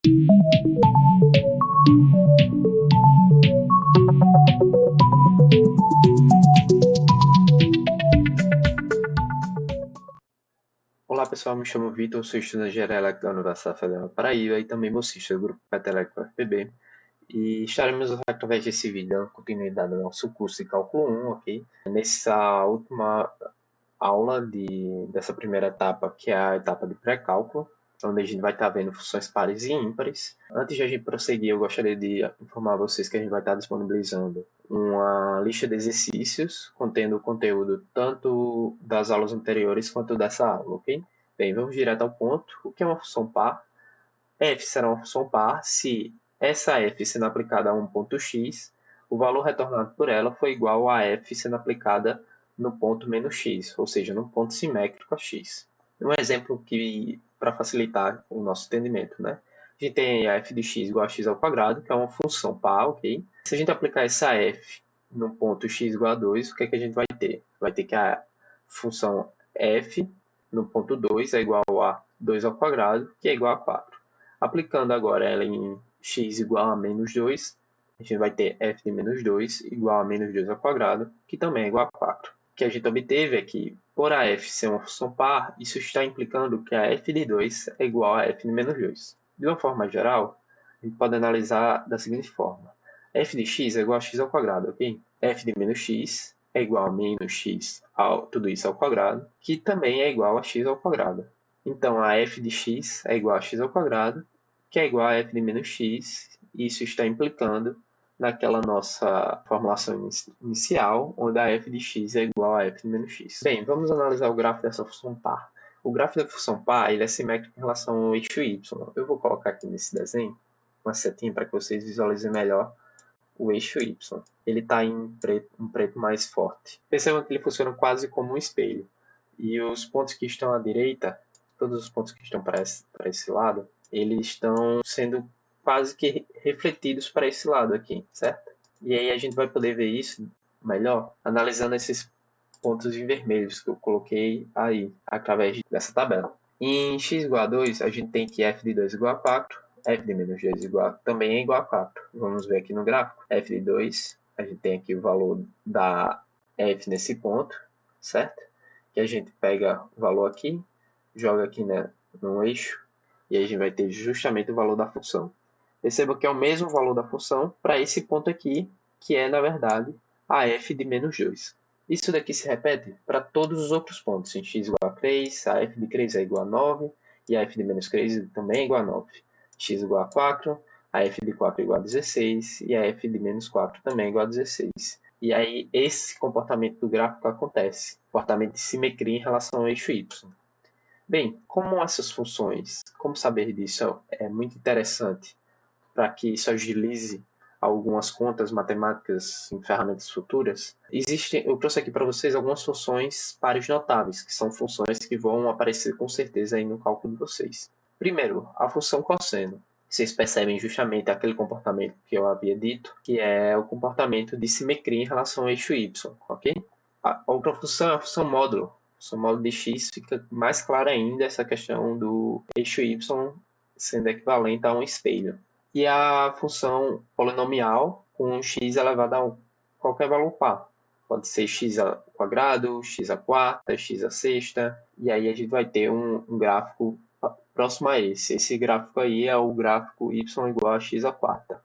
Olá pessoal, me chamo Vitor, sou estudante de Elétrica da Universidade Federal da Paraíba e também bolsista do Grupo Petelétrico FPB. E estaremos através desse vídeo dando continuidade ao nosso curso de Cálculo 1, ok? Nessa última aula dessa primeira etapa, que é a etapa de pré-cálculo, onde a gente vai estar vendo funções pares e ímpares. Antes de a gente prosseguir, eu gostaria de informar vocês que a gente vai estar disponibilizando uma lista de exercícios contendo o conteúdo tanto das aulas anteriores quanto dessa aula, ok? Bem, vamos direto ao ponto. O que é uma função par? F será uma função par se essa f sendo aplicada a um ponto x, o valor retornado por ela foi igual a f sendo aplicada no ponto menos x, ou seja, no ponto simétrico a x. Um exemplo que, para facilitar o nosso entendimento, né? A gente tem a f de x igual a x ao quadrado, que é uma função par, ok? Se a gente aplicar essa f no ponto x igual a 2, o que é que a gente vai ter? Vai ter que a função f no ponto 2 é igual a 2 ao quadrado, que é igual a 4. Aplicando agora ela em x igual a menos 2, a gente vai ter f de menos 2 igual a menos 2 ao quadrado, que também é igual a 4. O que a gente obteve é que, por a f ser uma função par, isso está implicando que a f de 2 é igual a f de menos 2. De uma forma geral, a gente pode analisar da seguinte forma. f de x é igual a x ao quadrado, ok? f de menos x é igual a menos x tudo isso ao quadrado, que também é igual a x ao quadrado. Então, a f de x é igual a x ao quadrado, que é igual a f de menos x. Isso está implicando naquela nossa formulação inicial, onde a f de x é igual a f de menos x. Bem, vamos analisar o gráfico dessa função par. O gráfico da função par ele é simétrico em relação ao eixo y. Eu vou colocar aqui nesse desenho uma setinha para que vocês visualizem melhor o eixo y. Ele está em preto mais forte. Percebam que ele funciona quase como um espelho. E os pontos que estão à direita, todos os pontos que estão para esse lado, eles estão sendo quase que refletidos para esse lado aqui, certo? E aí a gente vai poder ver isso melhor analisando esses pontos em vermelhos que eu coloquei aí, através dessa tabela. Em x igual a 2, a gente tem que f de 2 igual a 4, f de menos 2 também é igual a 4. Vamos ver aqui no gráfico. f de 2, a gente tem aqui o valor da f nesse ponto, certo? Que a gente pega o valor aqui, joga aqui no eixo, e aí a gente vai ter justamente o valor da função. Perceba que é o mesmo valor da função para esse ponto aqui, que é, na verdade, a f de menos 2. Isso daqui se repete para todos os outros pontos. Em x igual a 3, a f de 3 é igual a 9, e a f de menos 3 também é igual a 9. X igual a 4, a f de 4 é igual a 16, e a f de menos 4 também é igual a 16. E aí esse comportamento do gráfico acontece, comportamento de simetria em relação ao eixo y. Bem, como essas funções, como saber disso é muito interessante para que isso agilize algumas contas matemáticas em ferramentas futuras, eu trouxe aqui para vocês algumas funções pares notáveis, que são funções que vão aparecer com certeza aí no cálculo de vocês. Primeiro, a função cosseno. Vocês percebem justamente aquele comportamento que eu havia dito, que é o comportamento de simetria em relação ao eixo y, ok? A outra função é a função módulo. A função módulo de x fica mais clara ainda essa questão do eixo y sendo equivalente a um espelho. E a função polinomial com x elevado a qualquer valor par. Pode ser x ao quadrado, x à quarta, x à sexta, e aí a gente vai ter um gráfico próximo a esse. Esse gráfico aí é o gráfico y igual a x à quarta.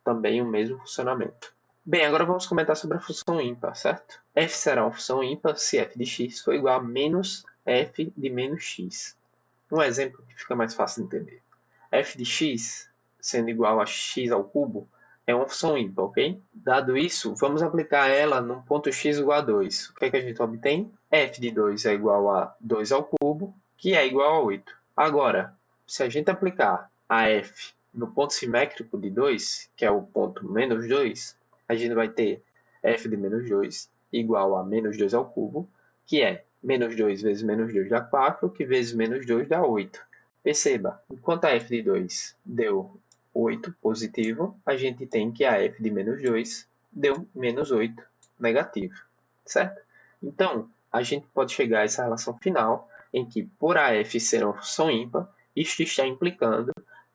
Também o mesmo funcionamento. Bem, agora vamos comentar sobre a função ímpar, certo? F será uma função ímpar se f de x for igual a menos f de menos x. Um exemplo que fica mais fácil de entender. F de x sendo igual a x ao cubo é uma função ímpar, ok? Dado isso, vamos aplicar ela no ponto x igual a 2. O que é que a gente obtém? F de 2 é igual a 2 ao cubo, que é igual a 8. Agora, se a gente aplicar a f no ponto simétrico de 2, que é o ponto menos 2, a gente vai ter f de menos 2 igual a menos 2 ao cubo, que é menos 2 vezes menos 2 dá 4, que vezes menos 2 dá 8. Perceba, enquanto a f de 2 deu 8 positivo, a gente tem que a f de menos 2 deu menos 8 negativo, certo? Então, a gente pode chegar a essa relação final em que, por a f ser uma função ímpar, isto está implicando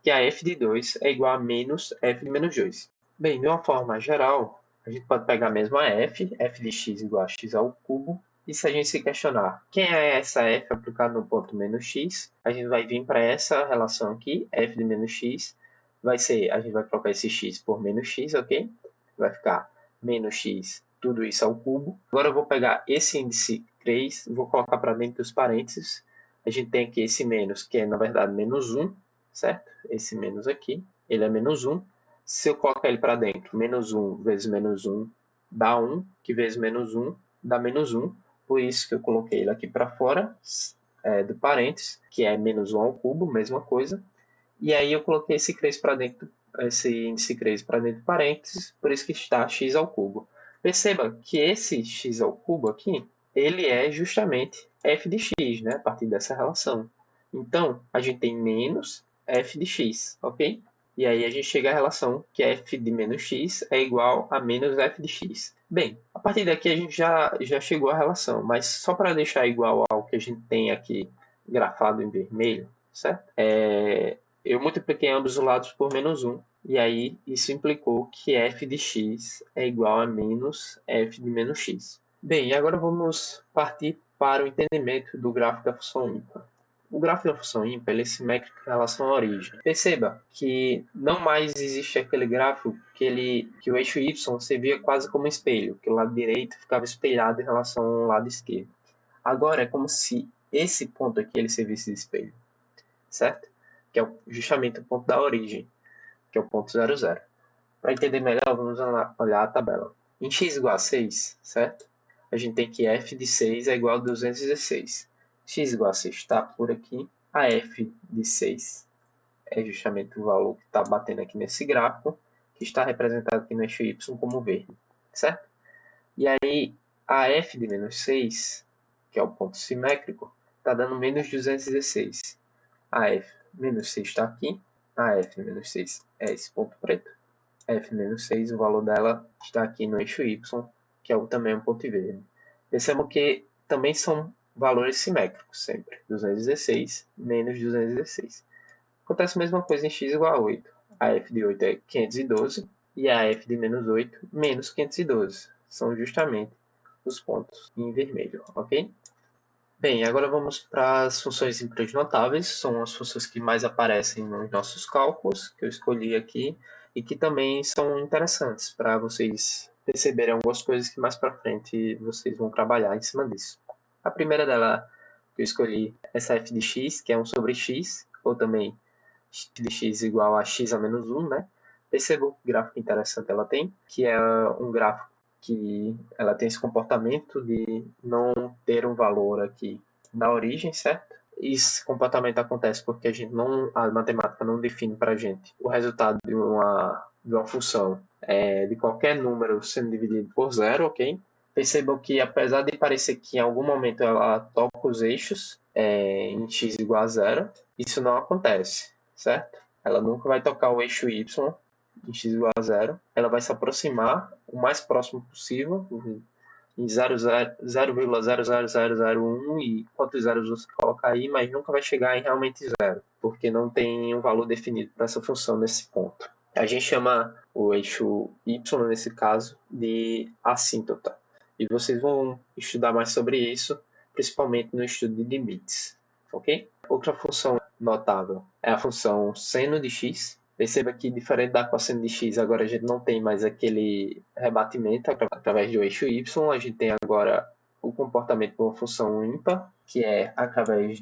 que a f de 2 é igual a menos f de menos 2. Bem, de uma forma geral, a gente pode pegar mesmo a f de x igual a x ao cubo, e se a gente se questionar quem é essa f aplicada no ponto menos x, a gente vai vir para essa relação aqui, f de menos x, vai ser, a gente vai trocar esse x por menos x, ok? Vai ficar menos x, tudo isso ao cubo. Agora eu vou pegar esse índice 3, vou colocar para dentro dos parênteses. A gente tem aqui esse menos, que é na verdade menos 1, certo? Esse menos aqui, ele é menos 1. Se eu colocar ele para dentro, menos 1 vezes menos 1 dá 1, que vezes menos 1 dá menos 1. Por isso que eu coloquei ele aqui para fora do parênteses, que é menos 1 ao cubo, mesma coisa. E aí eu coloquei esse 3 para dentro, esse índice 3 para dentro do parênteses, por isso que está x ao cubo. Perceba que esse x ao cubo aqui, ele é justamente f de x, né, a partir dessa relação. Então, a gente tem menos f de x, ok? E aí a gente chega à relação que f de menos x é igual a menos f de x. Bem, a partir daqui a gente já chegou à relação, mas só para deixar igual ao que a gente tem aqui grafado em vermelho, certo? Eu multipliquei ambos os lados por menos 1, e aí isso implicou que f de x é igual a menos f de menos x. Bem, agora vamos partir para o entendimento do gráfico da função ímpar. O gráfico da função ímpar ele é simétrico em relação à origem. Perceba que não mais existe aquele gráfico que o eixo y servia quase como um espelho, que o lado direito ficava espelhado em relação ao lado esquerdo. Agora é como se esse ponto aqui ele servisse de espelho, certo? Que é justamente o ponto da origem, que é o ponto 0, 0. Para entender melhor, vamos olhar a tabela. Em x igual a 6, certo? A gente tem que f de 6 é igual a 216. X igual a 6 está por aqui. A f de 6 é justamente o valor que está batendo aqui nesse gráfico, que está representado aqui no eixo y como verde, certo? E aí, a f de menos 6, que é o ponto simétrico, está dando menos 216. A f menos 6 está aqui. A f menos 6 é esse ponto preto. F menos 6, o valor dela está aqui no eixo y, que é também um ponto verde. Percebam que também são valores simétricos sempre. 216 menos 216. Acontece a mesma coisa em x igual a 8. A f de 8 é 512 e a f de menos 8 menos 512. São justamente os pontos em vermelho, ok? Bem, agora vamos para as funções ímpares notáveis. São as funções que mais aparecem nos nossos cálculos, que eu escolhi aqui, e que também são interessantes para vocês perceberem algumas coisas que mais para frente vocês vão trabalhar em cima disso. A primeira dela que eu escolhi é essa f de x, que é 1 sobre x, ou também f de x igual a x a menos 1, né? Perceba que gráfico interessante ela tem, que é um gráfico que ela tem esse comportamento de não ter um valor aqui na origem, certo? Esse comportamento acontece porque a matemática não define para a gente o resultado de uma função de qualquer número sendo dividido por zero, ok? Percebam que apesar de parecer que em algum momento ela toca os eixos em x igual a zero, isso não acontece, certo? Ela nunca vai tocar o eixo y em x igual a zero. Ela vai se aproximar o mais próximo possível em 0,00001 e quantos zeros você colocar aí, mas nunca vai chegar em realmente zero, porque não tem um valor definido para essa função nesse ponto. A gente chama o eixo y, nesse caso, de assíntota. E vocês vão estudar mais sobre isso, principalmente no estudo de limites, ok? Outra função notável é a função seno de x. Perceba que, diferente da cosseno de x, agora a gente não tem mais aquele rebatimento através do eixo y, a gente tem agora o comportamento de uma função ímpar, que é através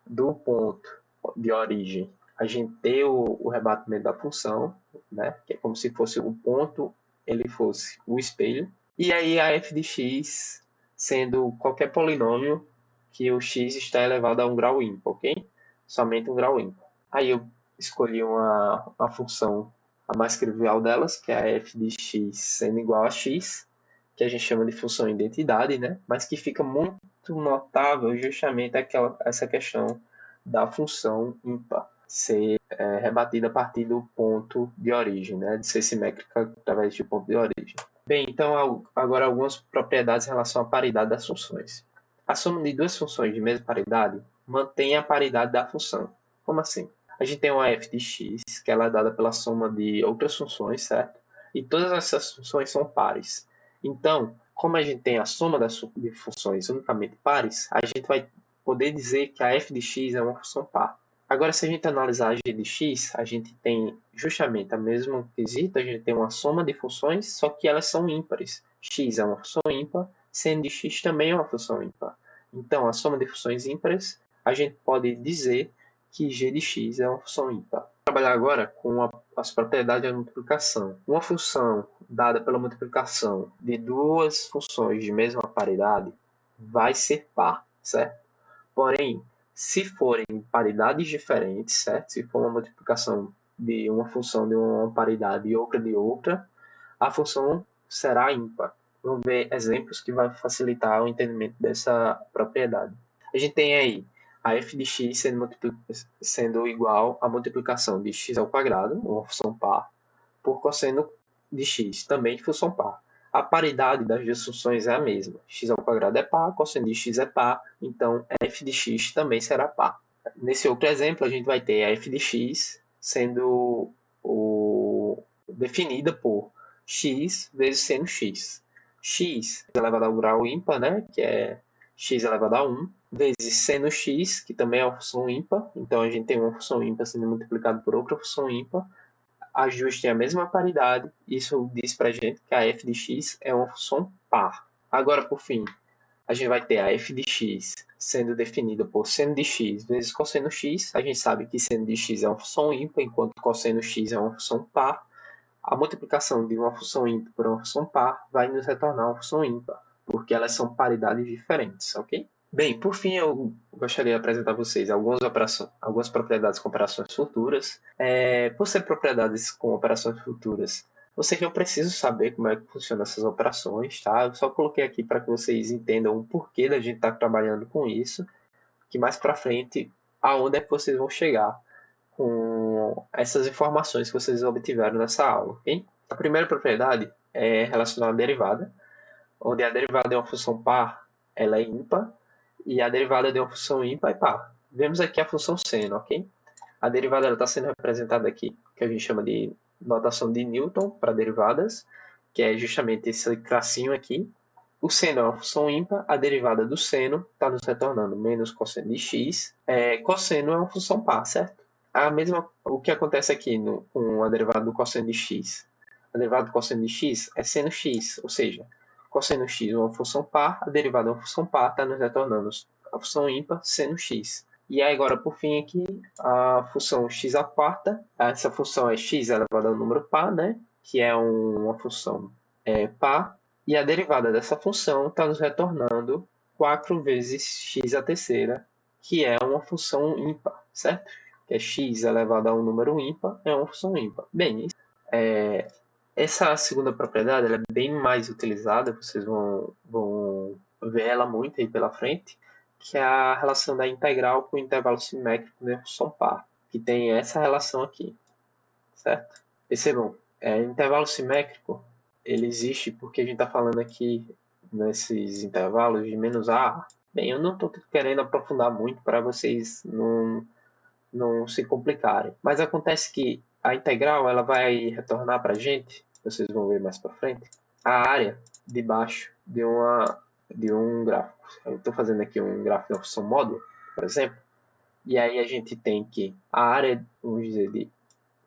do ponto de origem, a gente ter o rebatimento da função, né? Que é como se fosse o ponto, ele fosse o espelho, e aí a f de x sendo qualquer polinômio que o x está elevado a um grau ímpar, ok? Somente um grau ímpar. Aí eu escolhi uma função, a mais trivial delas, que é a f de x sendo igual a x, que a gente chama de função identidade, né? Mas que fica muito notável justamente essa questão da função ímpar ser rebatida a partir do ponto de origem, né? De ser simétrica através do ponto de origem. Bem, então agora algumas propriedades em relação à paridade das funções. A soma de duas funções de mesma paridade mantém a paridade da função. Como assim? a gente tem uma f de x, que ela é dada pela soma de outras funções, certo? E todas essas funções são pares. Então, como a gente tem a soma de funções unicamente pares, a gente vai poder dizer que a f de x é uma função par. Agora, se a gente analisar a g de x, a gente tem justamente a mesma quesito, a gente tem uma soma de funções, só que elas são ímpares. X é uma função ímpar, seno de x também é uma função ímpar. Então, a soma de funções ímpares, a gente pode dizer que g de x é uma função ímpar. Vou trabalhar agora com as propriedades da multiplicação. Uma função dada pela multiplicação de duas funções de mesma paridade vai ser par, certo? Porém, se forem paridades diferentes, certo? Se for uma multiplicação de uma função de uma paridade e outra de outra, a função será ímpar. Vamos ver exemplos que vai facilitar o entendimento dessa propriedade. A gente tem aí a f de x sendo igual à multiplicação de x ao quadrado, uma função par, por cosseno de x, também de função par. A paridade das duas funções é a mesma. X ao quadrado é par, cosseno de x é par, então f de x também será par. Nesse outro exemplo, a gente vai ter a f de x sendo definida por x vezes seno x. X elevado ao grau ímpar, né, que é x elevado a 1, vezes seno x, que também é uma função ímpar. Então, a gente tem uma função ímpar sendo multiplicada por outra função ímpar. As duas têm a mesma paridade. Isso diz para a gente que a f de x é uma função par. Agora, por fim, a gente vai ter a f de x sendo definida por seno de x vezes cosseno x. A gente sabe que seno de x é uma função ímpar, enquanto cosseno x é uma função par. A multiplicação de uma função ímpar por uma função par vai nos retornar uma função ímpar, porque elas são paridades diferentes, ok? Bem, por fim, eu gostaria de apresentar a vocês algumas propriedades com operações futuras. Por ser propriedades com operações futuras, vocês não precisam saber como é que funcionam essas operações, tá? Eu só coloquei aqui para que vocês entendam o porquê da gente estar trabalhando com isso, que mais para frente, aonde é que vocês vão chegar com essas informações que vocês obtiveram nessa aula, ok? A primeira propriedade é relacionada à derivada, onde a derivada é uma função par, ela é ímpar, e a derivada de uma função ímpar é par. Vemos aqui a função seno, ok? A derivada está sendo representada aqui, que a gente chama de notação de Newton para derivadas, que é justamente esse tracinho aqui. O seno é uma função ímpar, a derivada do seno está nos retornando menos cosseno de x. Cosseno é uma função par, certo? O que acontece aqui com a derivada do cosseno de x? A derivada do cosseno de x é seno x, ou seja, cosseno x é uma função par, a derivada é uma função par, está nos retornando a função ímpar seno x. E aí agora, por fim, aqui, a função x à quarta, essa função é x elevado ao número par, né? Que é uma função par, e a derivada dessa função está nos retornando 4 vezes x à terceira, que é uma função ímpar, certo? Que é x elevado a um número ímpar, é uma função ímpar. Bem, essa segunda propriedade ela é bem mais utilizada, vocês vão ver ela muito aí pela frente, que é a relação da integral com o intervalo simétrico da função par, que tem essa relação aqui, certo? Percebam, intervalo simétrico, ele existe porque a gente está falando aqui nesses intervalos de menos a. Bem, eu não estou querendo aprofundar muito para vocês não se complicarem, mas acontece que a integral ela vai retornar para a gente, vocês vão ver mais para frente, a área de baixo de um gráfico. Eu estou fazendo aqui um gráfico da função módulo, por exemplo, e aí a gente tem que a área, vamos dizer,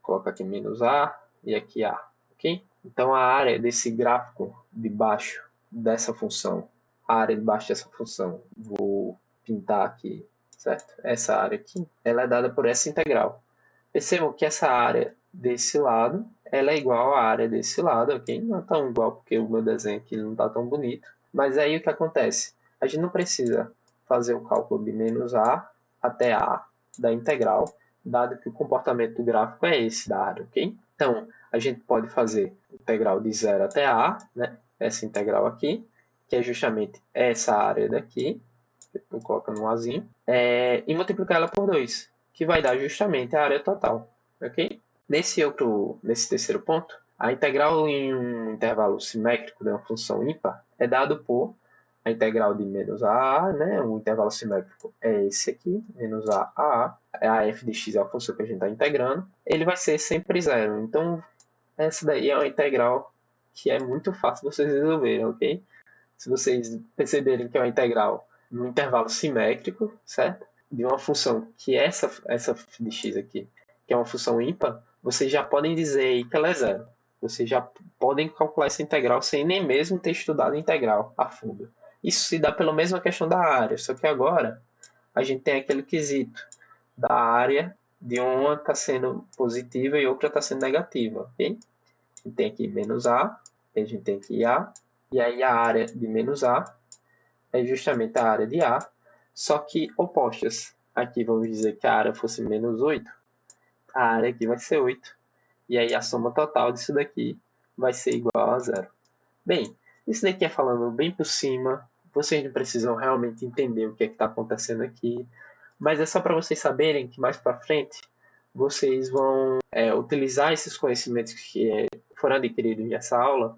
colocar aqui menos a e aqui a, ok? Então a área desse gráfico de baixo dessa função, a área de baixo dessa função, vou pintar aqui, certo? Essa área aqui, ela é dada por essa integral. Percebam que essa área desse lado, ela é igual à área desse lado, ok? Não é tão igual porque o meu desenho aqui não está tão bonito. Mas aí o que acontece? A gente não precisa fazer o cálculo de menos a até a da integral, dado que o comportamento do gráfico é esse da área, ok? Então, a gente pode fazer integral de 0 até a, né? Essa integral aqui, que é justamente essa área daqui, eu coloco no azinho, e multiplicar ela por 2, que vai dar justamente a área total, ok? Nesse terceiro ponto, a integral em um intervalo simétrico de uma função ímpar é dado por a integral de menos a, né? O intervalo simétrico é esse aqui, menos a, a f de x é a função que a gente está integrando, ele vai ser sempre zero. Então, essa daí é uma integral que é muito fácil vocês resolverem, ok? Se vocês perceberem que é uma integral no intervalo simétrico, certo? De uma função que é essa de x aqui, que é uma função ímpar, vocês já podem dizer aí que ela é zero. Vocês já podem calcular essa integral sem nem mesmo ter estudado a integral a fundo. Isso se dá pela mesma questão da área, só que agora a gente tem aquele quesito da área de uma está sendo positiva e outra está sendo negativa, ok? A gente tem aqui menos A, a gente tem aqui A, e aí a área de menos A é justamente a área de A, só que opostas. Aqui vamos dizer que a área fosse menos 8, a área aqui vai ser 8, e aí a soma total disso daqui vai ser igual a zero. Bem, isso daqui é falando bem por cima, vocês não precisam realmente entender o que é que está acontecendo aqui, mas é só para vocês saberem que mais para frente vocês vão utilizar esses conhecimentos que foram adquiridos nessa aula,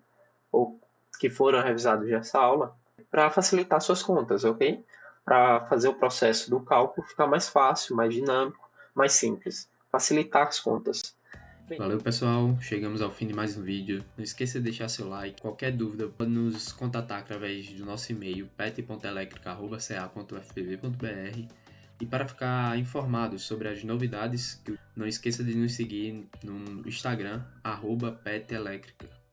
ou que foram revisados nessa aula, para facilitar suas contas, ok? Para fazer o processo do cálculo ficar mais fácil, mais dinâmico, mais simples. Facilitar as contas. Valeu, pessoal. Chegamos ao fim de mais um vídeo. Não esqueça de deixar seu like. Qualquer dúvida, pode nos contatar através do nosso e-mail pet.electrica@ca.fpb.br. E para ficar informado sobre as novidades, não esqueça de nos seguir no Instagram, @peteléctrica.